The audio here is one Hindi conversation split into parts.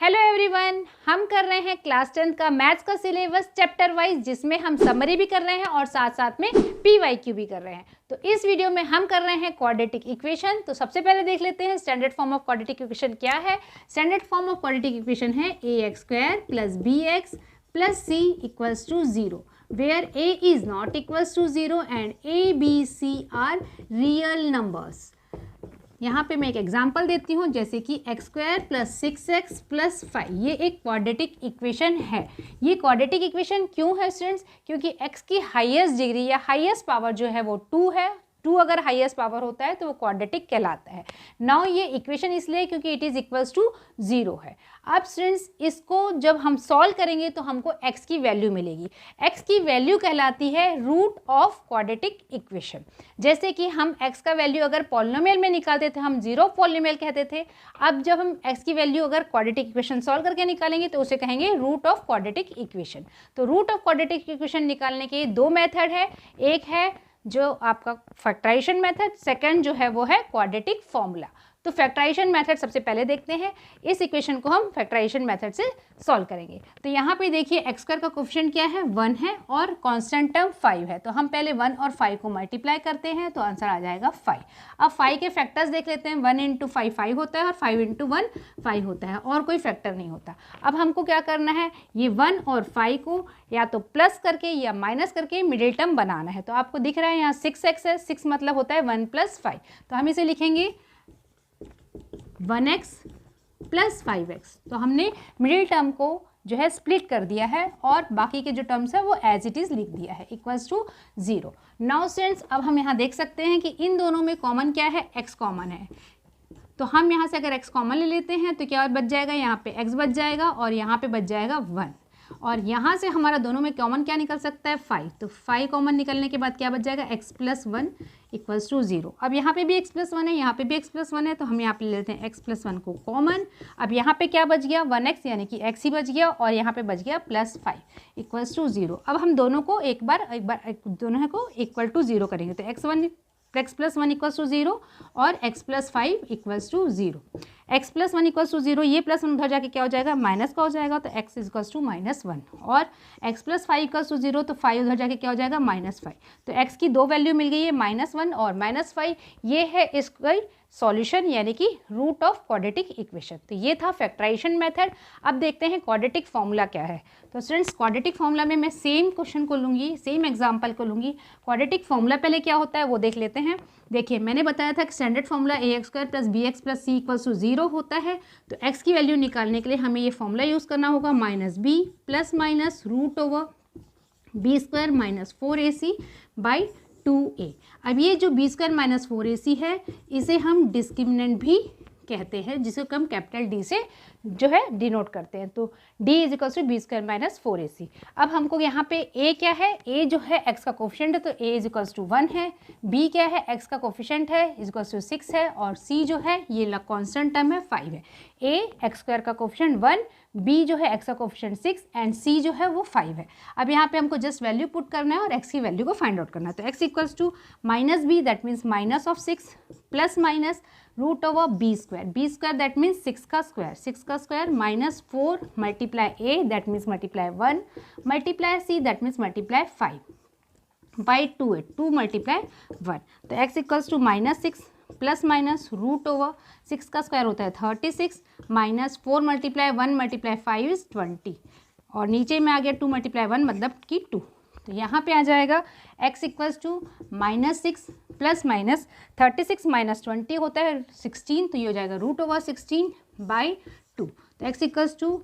हेलो एवरीवन, हम कर रहे हैं क्लास 10 का मैथ्स का सिलेबस चैप्टर वाइज, जिसमें हम समरी भी कर रहे हैं और साथ साथ में PYQ भी कर रहे हैं। तो इस वीडियो में हम कर रहे हैं क्वाड्रेटिक इक्वेशन। तो सबसे पहले देख लेते हैं standard form of quadratic equation क्या है। Standard form of quadratic equation है ax² + bx + c = 0 where a is not equals to 0 and a, b, c are real numbers। यहाँ पे मैं एक एग्जांपल देती हूँ, जैसे कि x² + 6x + 5, ये एक क्वाड्रेटिक इक्वेशन है। ये क्वाड्रेटिक इक्वेशन क्यों है स्टूडेंट्स? क्योंकि x की हाईएस्ट डिग्री या हाईएस्ट पावर जो है वो 2 है। 2 अगर हाईएस्ट पावर होता है तो वो क्वाड्रेटिक कहलाता है। नाउ ये इक्वेशन इसलिए क्योंकि इट इज़ इक्वल्स टू 0 है। अब स्टूडेंट्स इसको जब हम सॉल्व करेंगे तो हमको x की वैल्यू मिलेगी। x की वैल्यू कहलाती है रूट ऑफ क्वाड्रेटिक इक्वेशन। जैसे कि हम x का वैल्यू अगर पॉलिनोमियल में निकालते थे हम जीरो पॉलिनोमियल कहते थे। अब जब हम x की वैल्यू अगर क्वाड्रेटिक इक्वेशन सॉल्व करके निकालेंगे तो उसे कहेंगे रूट ऑफ क्वाड्रेटिक इक्वेशन। तो रूट ऑफ क्वाड्रेटिक इक्वेशन निकालने के 2 मेथड है। एक है जो आपका फैक्टराइजेशन मेथड, सेकंड जो है वो है क्वाड्रेटिक फॉर्मूला। तो फैक्टराइजेशन मेथड सबसे पहले देखते हैं। इस इक्वेशन को हम फैक्टराइजेशन मेथड से सॉल्व करेंगे। तो यहाँ पे देखिए x² का कोफिशिएंट क्या है, 1 है और कांस्टेंट टर्म 5 है। तो हम पहले 1 और 5 को मल्टीप्लाई करते हैं तो आंसर आ जाएगा 5। अब 5 के फैक्टर्स देख लेते हैं। 1 × 5 5 होता है और 5 × 1 5 होता है और कोई फैक्टर नहीं होता। अब हमको क्या करना है, ये 1 और 5 को या तो प्लस करके या माइनस करके मिडिल टर्म बनाना है। तो आपको दिख रहा है यहाँ 6x है, 6 मतलब होता है 1 + 5। तो हम इसे लिखेंगे 1x + 5x। तो हमने मिडिल टर्म को जो है स्प्लिट कर दिया है और बाकी के जो टर्म्स है वो एज इट इज़ लिख दिया है इक्वल्स टू 0। नाउ स्टूडेंट्स अब हम यहाँ देख सकते हैं कि इन दोनों में कॉमन क्या है, x कॉमन है। तो हम यहाँ से अगर x कॉमन ले लेते हैं तो क्या बच जाएगा, यहाँ पे x बच जाएगा और यहाँ पे बच जाएगा 1। और यहाँ से हमारा दोनों में कॉमन क्या निकल सकता है, 5। तो 5 कॉमन निकलने के बाद क्या बच जाएगा, x + 1 = 0। अब यहाँ पे भी x + 1 है, यहाँ पे भी x + 1 है, तो हम यहाँ पे ले लेते हैं x + 1 को कॉमन। अब यहाँ पे क्या बच गया, 1x यानी कि x ही बच गया और यहाँ पे बच गया +5 = 0। अब हम दोनों को एक बार दोनों को इक्वल टू 0 करेंगे। तो x + 1 = 0 और x + 5 = 0। x + 1 = 0, ये +1 उधर जाके क्या हो जाएगा, माइनस का हो जाएगा। तो x = -1 और x + 5 = 0, तो 5 उधर जाके क्या हो जाएगा, -5। तो x की 2 वैल्यू मिल गई है, -1 और -5। ये है इसका सॉल्यूशन यानी कि रूट ऑफ क्वाड्रेटिक इक्वेशन। तो ये था फैक्टराइजेशन मेथड। अब देखते हैं क्वाड्रेटिक फॉर्मूला क्या है। तो स्टूडेंट्स क्वाड्रेटिक फॉर्मूला में मैं सेम क्वेश्चन को लूँगी, सेम एग्जांपल को लूँगी। क्वाड्रेटिक फॉर्मूला पहले क्या होता है वो देख लेते हैं। देखिए मैंने बताया था कि standard formula ax² + bx + c = 0 होता है। तो x की वैल्यू निकालने के लिए हमें ये फॉर्मूला यूज़ करना होगा, -b ± √b² - 4ac/2a। अब ये जो b² - 4ac है इसे हम डिस्क्रिमिनेंट भी कहते हैं, जिसे हम कैपिटल D से जो है डिनोट करते हैं। तो D = b² - 4ac। अब हमको यहाँ पे a क्या है, a जो है x का कोफिशिएंट है तो a = 1 है। b क्या है, x का कोफिशिएंट है = 6 है और c जो है ये कांस्टेंट टर्म है 5 है। a x² का कोफिशिएंट 1, b जो है x का कोफिशिएंट 6 एंड c जो है वो 5 है। अब यहाँ पे हमको जस्ट वैल्यू पुट करना है और x की वैल्यू को फाइंड आउट करना है। तो x = -b that means -6 ± √b², b² that means 6 का स्क्वायर, 6 का square -4 × a that means × 1 × c that means × 5/2a, 2 × 1। तो x = -6 ± √6 का स्क्वायर होता है 36 -4 × 1 × 5 is 20 और नीचे में आ गया 2 × 1 मतलब कि 2। तो यहाँ पे आ जाएगा x = -6 ± 36 - 20 होता है 16, तो ये हो जाएगा √16/2। तो x =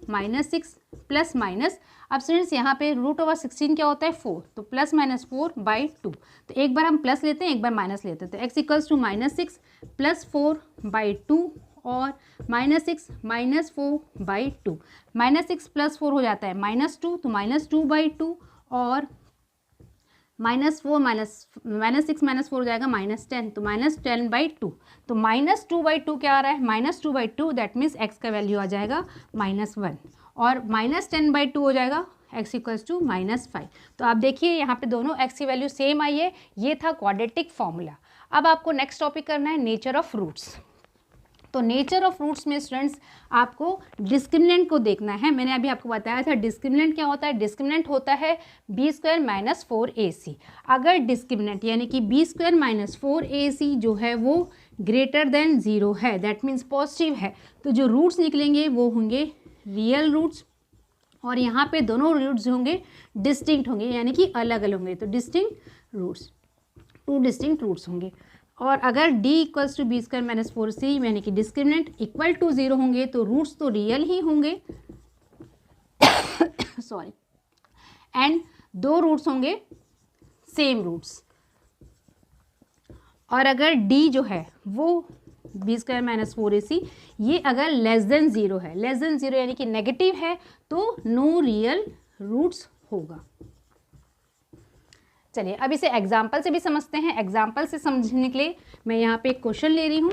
-6 ± अब स्टूडेंट्स यहाँ पे √16 क्या होता है 4, तो ±4/2। तो एक बार हम प्लस लेते हैं एक बार माइनस लेते हैं। तो x = -6 +4/2 और -6 - 4/2। -6 + 4 हो जाता है -2, तो -2/2 और -6 - 4 हो जाएगा -10, तो -10/2। तो -2/2 क्या आ रहा है, -2/2 दैट मीन्स x का वैल्यू आ जाएगा -1 और -10/2 हो जाएगा x = -5। तो आप देखिए यहाँ पे दोनों x की वैल्यू सेम आई है। ये था क्वाड्रेटिक फॉर्मूला। अब आपको नेक्स्ट टॉपिक करना है नेचर ऑफ रूट्स। तो नेचर ऑफ रूट्स में स्टूडेंट्स आपको डिस्क्रिमिनेंट को देखना है। मैंने अभी आपको बताया था डिस्क्रिमिनेंट क्या होता है। डिस्क्रिमिनेंट होता है बी स्क्वायर माइनस 4ac। अगर डिस्क्रिमिनेंट यानी कि बी स्क्वायर माइनस 4ac जो है वो ग्रेटर देन 0 है, दैट मीन्स पॉजिटिव है, तो जो रूट्स निकलेंगे वो होंगे रियल रूट्स, और यहाँ पे दोनों रूट्स जो होंगे डिस्टिंक्ट होंगे यानी कि अलग अलग होंगे, तो डिस्टिंक्ट रूट्स, 2 डिस्टिंक्ट रूट्स होंगे। और अगर d equals to b square minus 4c यानी कि डिस्क्रिमिनेंट इक्वल टू 0 होंगे तो रूट्स तो रियल ही होंगे सॉरी, एंड 2 रूट्स होंगे सेम रूट्स। और अगर d जो है वो बी स्क्वायर माइनस 4ac ये अगर लेस देन 0 है, लेस देन 0 यानी कि नेगेटिव है, तो नो रियल रूट्स होगा। चलिए अब इसे एग्जाम्पल से भी समझते हैं। एग्जाम्पल से समझने के लिए मैं यहाँ पे एक क्वेश्चन ले रही हूँ।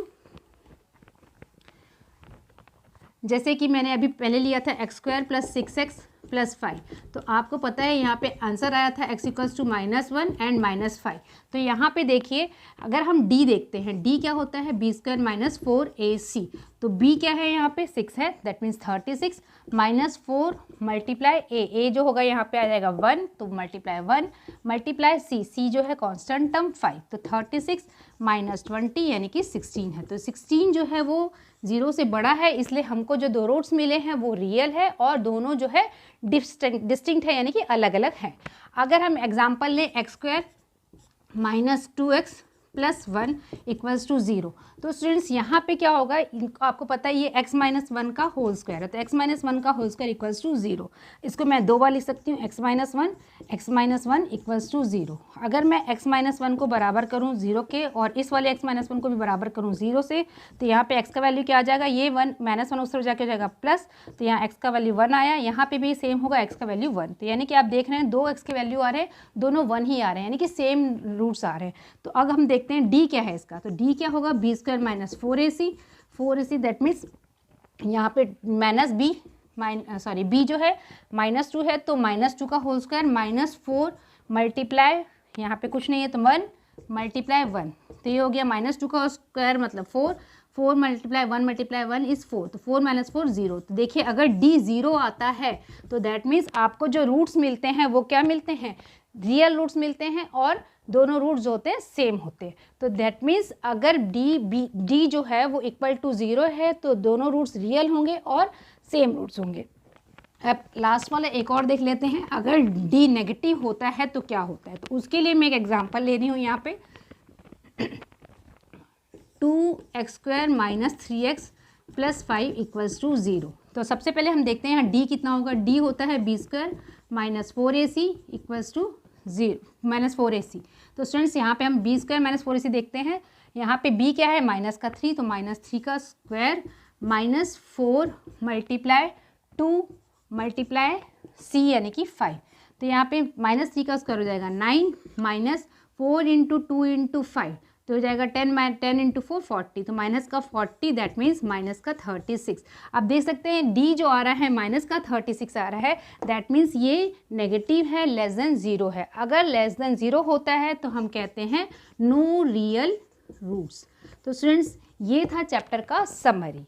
जैसे कि मैंने अभी पहले लिया था x square plus 6x plus 5, तो आपको पता है यहाँ पे आंसर आया था x इक्वल्स टू -1 एंड -5। तो यहाँ पे देखिए अगर हम d देखते हैं, d क्या होता है बी स्क्वायर माइनस 4ac, तो b क्या है यहाँ पे 6 है, that means 36 minus 4 multiply a जो होगा यहाँ पे आ जाएगा 1, तो मल्टीप्लाई 1 मल्टीप्लाई c जो है कांस्टेंट टर्म 5, तो 36 माइनस 20 यानी कि 16 है। तो 16 जो है वो 0 से बड़ा है, इसलिए हमको जो 2 रूट्स मिले हैं वो रियल है और दोनों जो है डिस्टिंक्ट है यानी कि अलग अलग हैं। अगर हम एग्जांपल लें x square minus 2x plus 1 equals to 0, तो स्टूडेंट्स यहाँ पे क्या होगा, आपको पता है ये x माइनस 1 का होल स्क्वायर है, तो x माइनस 1 का होल स्क्वायर इक्वल्स टू 0। इसको मैं 2 बार लिख सकती हूँ, x माइनस 1 इक्वल्स टू 0। अगर मैं x माइनस 1 को बराबर करूँ 0 के और इस वाले x माइनस 1 को भी बराबर करूँ 0 से, तो यहाँ पे x का वैल्यू क्या आ जाएगा, ये 1 माइनस 1 उस तरफ जाके हो जाएगा प्लस, तो यहाँ x का वैल्यू 1 आया, यहाँ पे भी सेम होगा x का वैल्यू 1। तो यानी कि आप देख रहे हैं 2 x के वैल्यू आ रहे हैं, दोनों 1 ही आ रहे हैं यानी कि सेम रूट्स आ रहे हैं। तो अब हम देखते हैं d क्या है इसका, तो d क्या होगा b square minus 4ac that means यहाँ पे माइनस b जो है -2 है, तो -2 का होल स्क्वायर -4 मल्टीप्लाई यहाँ पे कुछ नहीं है तो 1 मल्टीप्लाई 1, तो ये हो गया -2 का स्क्वायर मतलब 4 मल्टीप्लाई 1 मल्टीप्लाई 1 इज़ 4, तो 4 माइनस 4 0। तो देखिए अगर d 0 आता है तो दैट मीन्स आपको जो रूट्स मिलते हैं वो क्या मिलते हैं, रियल रूट्स मिलते हैं और दोनों रूट्स जो होते हैं सेम होते हैं। तो दैट मीन्स अगर d जो है वो इक्वल टू 0 है तो दोनों रूट्स रियल होंगे और सेम रूट्स होंगे। अब लास्ट वाला एक और देख लेते हैं, अगर d नेगेटिव होता है तो क्या होता है, तो उसके लिए मैं एक एग्जांपल ले रही हूँ यहाँ पे 2x square minus 3x plus 5 equals to 0। तो सबसे पहले हम देखते हैं यहाँ d कितना होगा, d होता है b square minus 4ac equals to 0 minus 4ac। तो स्टूडेंट्स यहाँ पे हम बी स्क्वायर माइनस 4ac देखते हैं, यहाँ पे b क्या है माइनस का 3, तो -3 का square minus 4 multiply 2 multiply c यानी कि 5, तो यहाँ पे -3 का स्क्वायर हो जाएगा 9 माइनस 4 इंटू 2 इंटू 5, तो हो जाएगा 10 इंटू 4 40, तो माइनस का 40 दैट मीन्स माइनस का 36। आप देख सकते हैं d जो आ रहा है माइनस का 36 आ रहा है, दैट मीन्स ये नेगेटिव है, लेस देन 0 है। अगर लेस देन 0 होता है तो हम कहते हैं नो रियल रूट्स। तो स्टूडेंट्स ये था चैप्टर का समरी।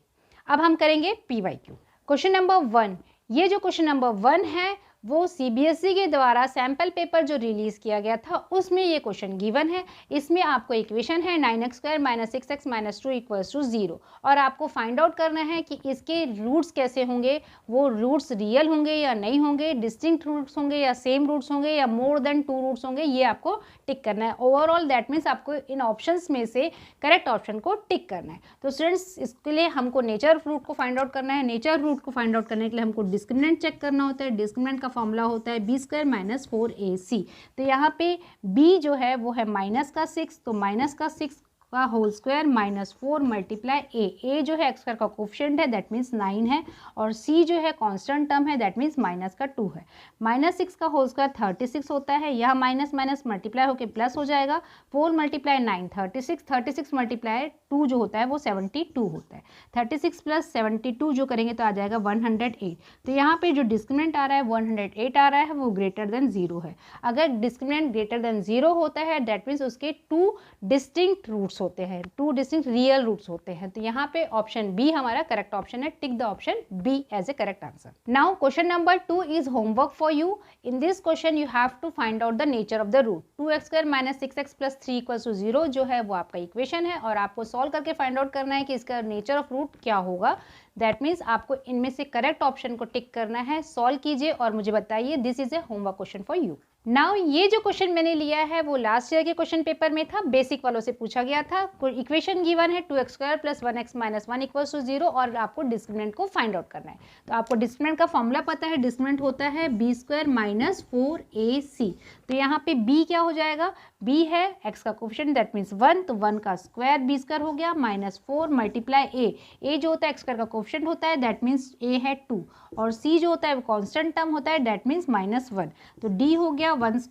अब हम करेंगे PYQ। क्वेश्चन नंबर 1, ये जो क्वेश्चन नंबर 1 है वो CBSE के द्वारा सैम्पल पेपर जो रिलीज़ किया गया था उसमें ये क्वेश्चन गिवन है। इसमें आपको इक्वेशन है 9x square minus 6x minus 2 equals to 0 और आपको फाइंड आउट करना है कि इसके रूट्स कैसे होंगे, वो रूट्स रियल होंगे या नहीं होंगे, डिस्टिंक्ट रूट्स होंगे या सेम रूट्स होंगे या मोर देन 2 रूट्स होंगे, ये आपको टिक करना है। ओवरऑल दैट मीन्स आपको इन ऑप्शंस में से करेक्ट ऑप्शन को टिक करना है। तो स्टूडेंट्स इसके लिए हमको नेचर रूट को फाइंड आउट करना है। नेचर रूट को फाइंड आउट करने के लिए हमको डिस्क्रिमिनेंट चेक करना होता है। डिस्क्रिमिनेंट का फॉर्मूला होता है बी स्क्वायर माइनस 4ac। तो यहाँ पे b जो है वो है माइनस का 6, तो माइनस का 6 का whole square minus 4 multiply a जो है एक्स स्क्वायर का कोफिशिएंट है दैट मीन्स 9 है, और c जो है कांस्टेंट टर्म है दैट मीन्स माइनस का 2 है। माइनस 6 का होल स्क्वायर 36 होता है, यह माइनस माइनस मल्टीप्लाई होकर प्लस हो जाएगा। 4 मल्टीप्लाई 9 36 मल्टीप्लाई 2 जो होता है वो 72 होता है। 36 प्लस 72 जो करेंगे तो आ जाएगा 108। तो यहाँ पे जो डिस्क्रिमिनेंट आ रहा है 108 आ रहा है, वो ग्रेटर देन 0 है। अगर डिस्क्रिमिनेंट ग्रेटर देन 0 होता है दैट मीन्स उसके 2 डिस्टिंक्ट रूट्स रूट्स होते हैं, 2 डिस्टिंक्ट रियल रूट्स होते हैं। तो यहाँ पे ऑप्शन बी हमारा करेक्ट ऑप्शन है। Tick the option b as a correct answer. Now question number 2 is homework for you. In this question you have to find out the nature of the root. 2x² - 6x + 3 = 0 जो है वो आपका इक्वेशन है और आपको सॉल्व करके फाइंड आउट करना है कि इसका नेचर ऑफ रूट क्या होगा। दैट मीन्स आपको इनमें से करेक्ट ऑप्शन को टिक करना है। सॉल्व कीजिए और मुझे बताइए। This is a homework question for you. Now ये जो क्वेश्चन मैंने लिया है वो लास्ट ईयर के क्वेश्चन पेपर में था, बेसिक वालों से पूछा गया था। इक्वेशन गिवन है 2x² + 1x - 1 = 0 और आपको डिस्क्रिमिनेंट को फाइंड आउट करना है। तो आपको डिस्क्रिमिनेंट का फॉर्मूला पता है, डिस्क्रिमिनेंट होता है b² - 4ac। तो यहाँ पे b क्या हो जाएगा, b है x का कोफिशिएंट दैट मीन्स 1, तो 1 का स्क्वायर b² हो गया -4 × a जो होता है x² का कोफिशिएंट होता है दैट मीन्स a है 2 और c जो होता है वो कांस्टेंट टर्म होता है दैट मीन्स -1। तो d हो गया 1² -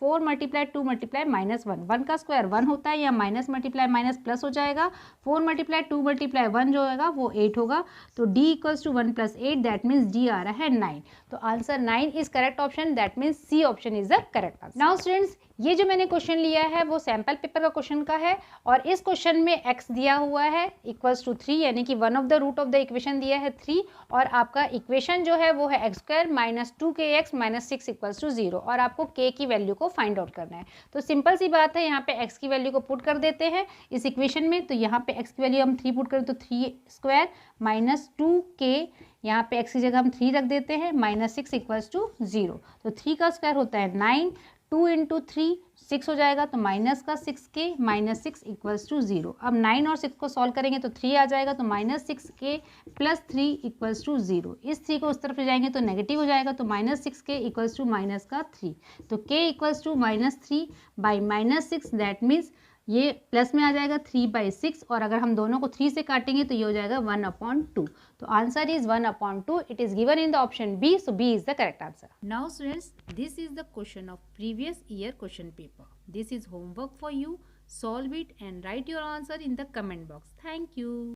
4 × 2 × -1। 1 का स्क्वायर 1 होता है या माइनस मल्टीप्लाई माइनस प्लस हो जाएगा। 4 × 2 × 1 जो होगा वो 8 होगा। तो d = 1 + 8 दैट मीन्स d आ रहा है 9। तो answer 9 is correct option that means c option is the correct answer. Now students ये जो मैंने क्वेश्चन लिया है वो सैम्पल पेपर का क्वेश्चन का है और इस क्वेश्चन में x दिया हुआ है = 3 यानी कि one of the root of the equation दिया है 3 और आपका इक्वेशन जो है वो है x² - 2kx - 6 = 0 और आपको k की वैल्यू को फाइंड आउट करना है। तो सिंपल सी बात है, यहाँ पे x की वैल्यू को पुट कर देते हैं इस इक्वेशन में। तो यहाँ पे x की वैल्यू हम 3 पुट करें तो 3² - 2k, यहाँ पे x की जगह हम 3 रख देते हैं -6 = 0। तो 3 का स्क्वायर होता है 9, 2 × 3 6 हो जाएगा तो -6k -6 = 0। अब 9 और 6 को सॉल्व करेंगे तो 3 आ जाएगा तो -6k + 3 = 0। इस 3 को उस तरफ ले जाएंगे तो नेगेटिव हो जाएगा तो -6k = -3। तो k = -3 / -6 दैट मीन्स ये प्लस में आ जाएगा 3/6 और अगर हम दोनों को 3 से काटेंगे तो ये हो जाएगा 1/2। तो answer is 1/2। It is given in the option b, so b is the correct answer. Now students this is the question of previous year question paper. This is homework for you. Solve it and write your answer in the comment box. Thank you.